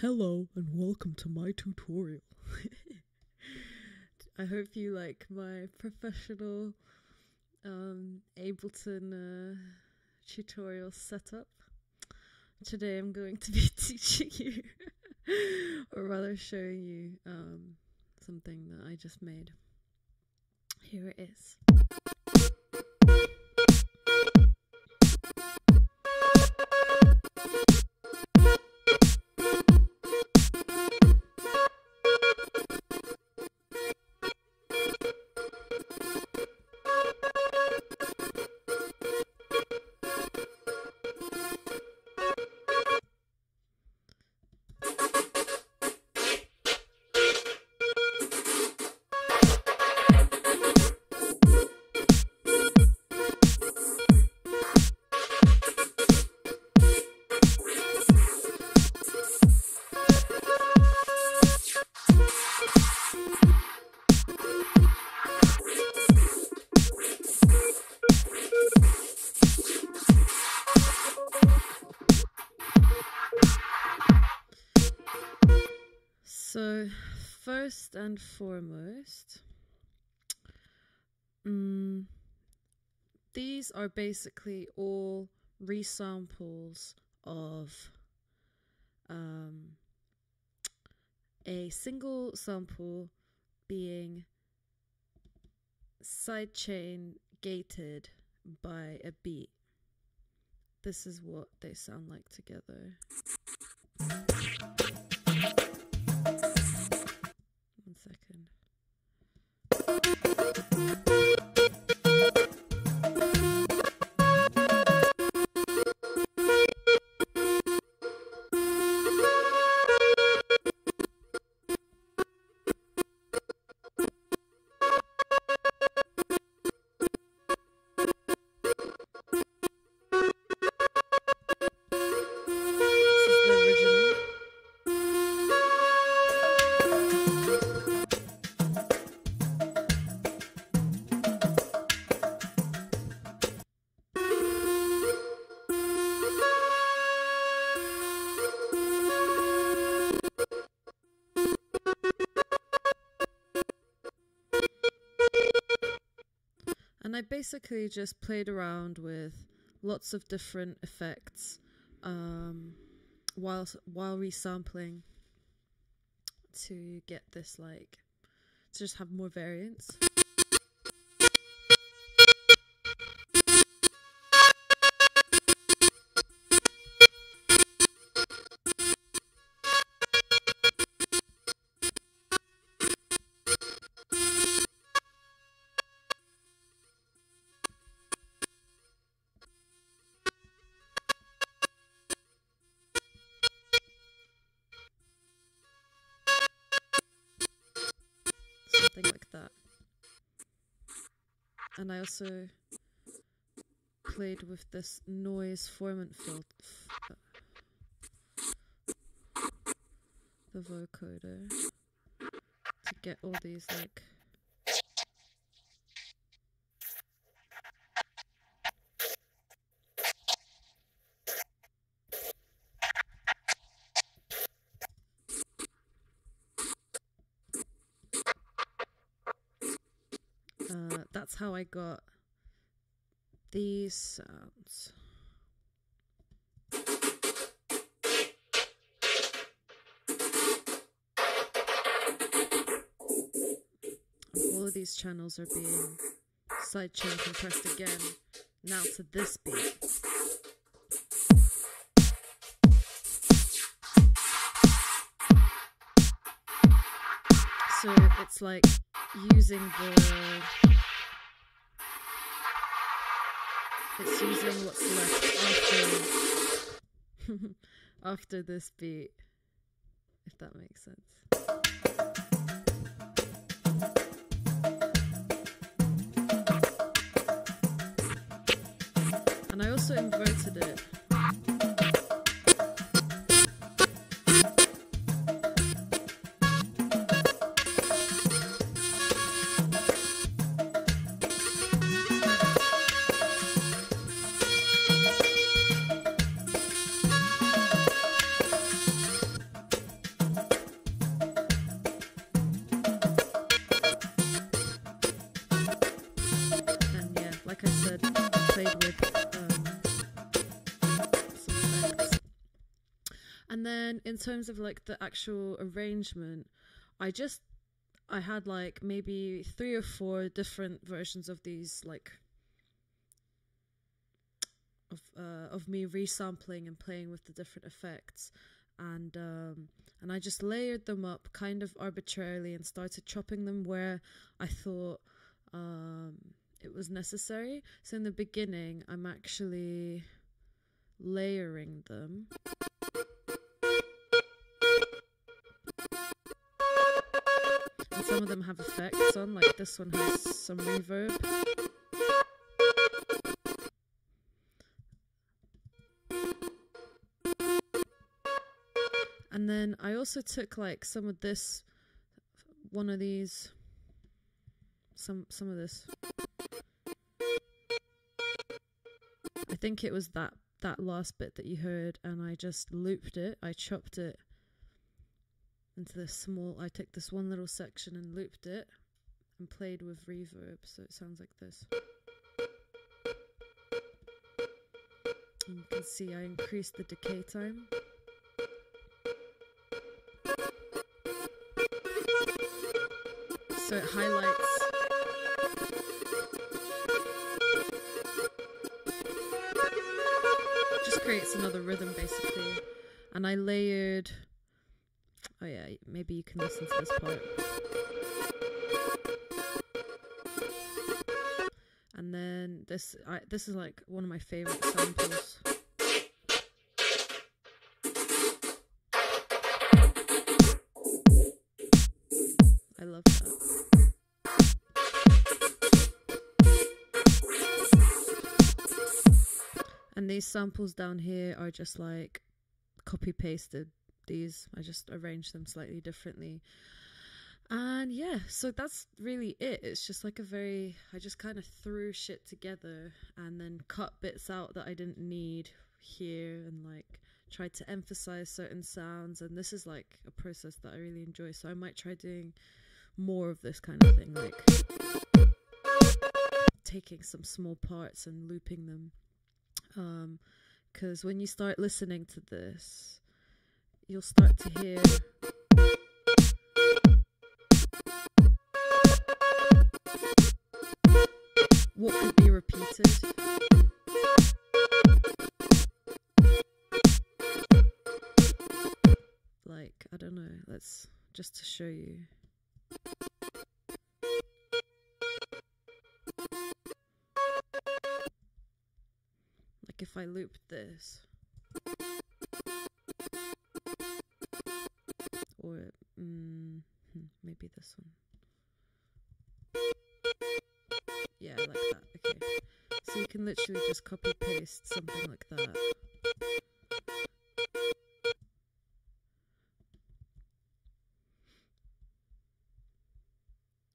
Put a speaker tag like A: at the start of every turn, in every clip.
A: Hello and welcome to my tutorial. I hope you like my professional Ableton tutorial setup. Today I'm going to be teaching you, or rather showing you something that I just made. Here it is. So, first and foremost, these are basically all resamples of a single sample being sidechain gated by a beat. This is what they sound like together. One second. And I basically just played around with lots of different effects while resampling to get this, like, to just have more variance. Something like that. And I also played with this noise formant filter, the vocoder, to get all these, like, that's how I got these sounds. All of these channels are being sidechain compressed again, now to this beat. So it's like using it's using what's left after this beat, if that makes sense. And I also inverted it. And then in terms of like the actual arrangement, I had like maybe 3 or 4 different versions of these, like of me resampling and playing with the different effects, and I just layered them up kind of arbitrarily and started chopping them where I thought it was necessary. So in the beginning, I'm actually layering them. And some of them have effects on, like this one has some reverb. And then I also took like some of this, one of these, some of this. I think it was that last bit that you heard, and I just looped it. I chopped it into this small, I took this one little section and looped it and played with reverb, so it sounds like this. And you can see I increased the decay time. So it highlights just creates another rhythm basically. And I layered, oh yeah, maybe you can listen to this part. And then this is like one of my favorite samples. I love that. And these samples down here are just like copy pasted these. I just arranged them slightly differently. And yeah, so that's really it. It's just like I just kind of threw shit together and then cut bits out that I didn't need here, and like tried to emphasize certain sounds. And this is like a process that I really enjoy, so I might try doing more of this kind of thing, like taking some small parts and looping them, because when you start listening to this, you'll start to hear what could be repeated. Like, I don't know, let's just to show you. Like if I loop this, or maybe this one. Yeah, like that. Okay, so you can literally just copy paste something like that.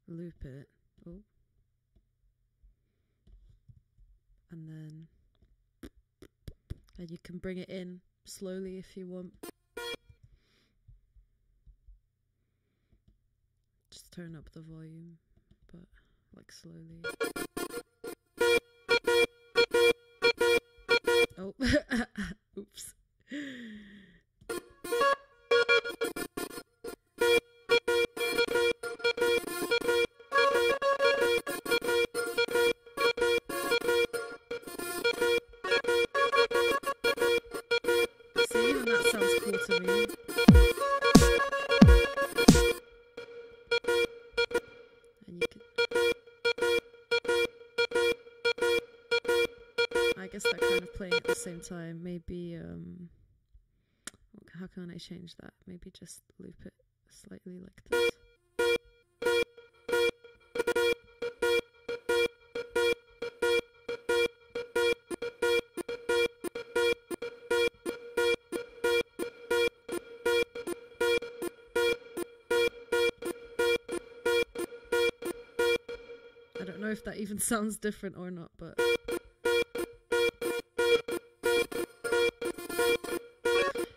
A: Loop it. Oh. And then you can bring it in slowly if you want. Just turn up the volume, but like slowly. Oh, oops. See, even that sounds cool to me. And you can, I guess they're kind of playing at the same time. Maybe how can I change that? Maybe just loop it slightly like this. I don't know if that even sounds different or not, but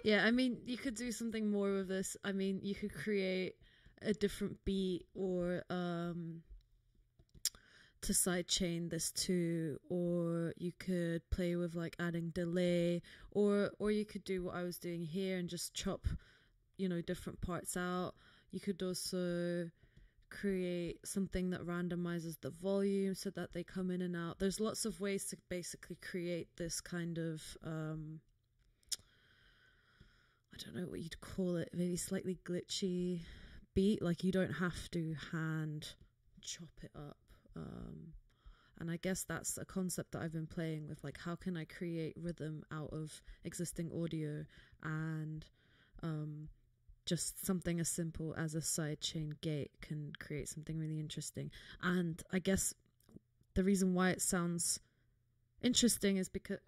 A: yeah, I mean, you could do something more with this. I mean, you could create a different beat or to sidechain this too, or you could play with like adding delay, or you could do what I was doing here and just chop, you know, different parts out. You could also create something that randomizes the volume so that they come in and out. There's lots of ways to basically create this kind of I don't know what you'd call it, maybe slightly glitchy beat. Like, you don't have to hand chop it up. And I guess that's a concept that I've been playing with, like, how can I create rhythm out of existing audio, and just something as simple as a sidechain gate can create something really interesting. And I guess the reason why it sounds interesting is because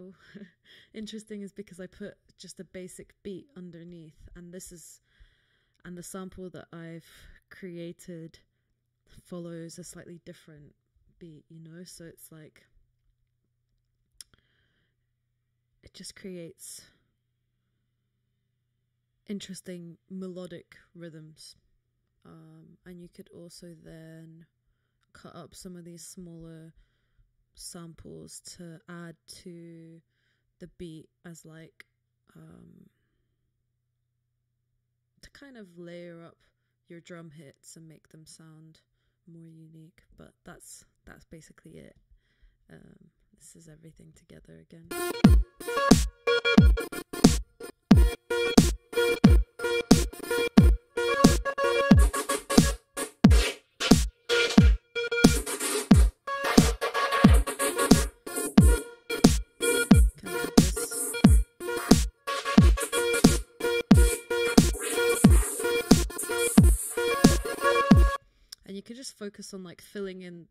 A: I put just a basic beat underneath, and the sample that I've created follows a slightly different beat, you know, so it's like it just creates interesting melodic rhythms. And you could also then cut up some of these smaller samples to add to the beat as like to kind of layer up your drum hits and make them sound more unique. But that's basically it. This is everything together again. And you could just focus on like filling in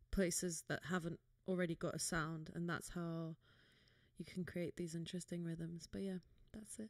A: places that haven't already got a sound, and that's how you can create these interesting rhythms. But yeah, that's it.